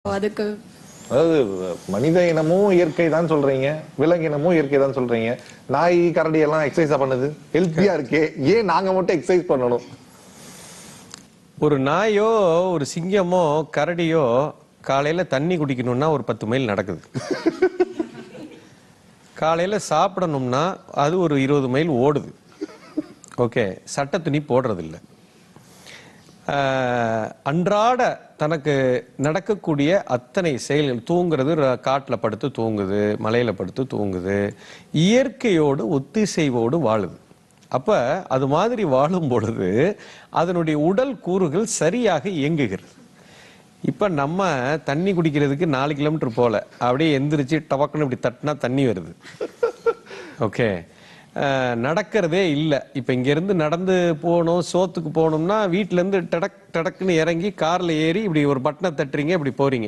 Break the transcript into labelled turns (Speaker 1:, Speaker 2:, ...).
Speaker 1: அதுக்கு
Speaker 2: அதாவது மனித இனமும் இயற்கை தான் சொல்றீங்க, விலங்கினமும் இயற்கை தான் சொல்றீங்க. நாய் கரடி எல்லாம் எக்ஸசைஸா பண்ணுது, ஹெல்த்தியா இருக்கே, ஏன் நாங்க மட்டும் எக்ஸசைஸ் பண்ணணும்?
Speaker 3: ஒரு நாயோ ஒரு சிங்கமோ கரடியோ காலையில தண்ணி குடிக்கணும்னா ஒரு 10 மைல் நடக்குது. காலையில சாப்பிடணும்னா அது ஒரு 20 மைல் ஓடுது. ஓகே, சட்டை துணி போடுறது இல்லை. அன்றாட தனக்கு நடக்கக்கூடிய அத்தனை செயல்கள், தூங்குறது, காட்டில் படுத்து தூங்குது, மலையில படுத்து தூங்குது, இயற்கையோடு ஒத்திசைவோடு வாழுது. அப்ப அது மாதிரி வாழும் பொழுது அதனுடைய உடல் கூறுகள் சரியாக இயங்குகிறது. இப்ப நம்ம தண்ணி குடிக்கிறதுக்கு 4 கிலோமீட்டர் போல அப்படியே எந்திரிச்சு டபக்குன்னு இப்படி தட்டினா தண்ணி வருது. ஓகே, நடக்கிறதே இல்லை. இப்போ இங்கேருந்து நடந்து போகணும், சோத்துக்கு போகணும்னா வீட்டிலேருந்து டடக் டடக்குன்னு இறங்கி காரில் ஏறி இப்படி ஒரு பட்டனை தட்டுறீங்க, இப்படி போறீங்க.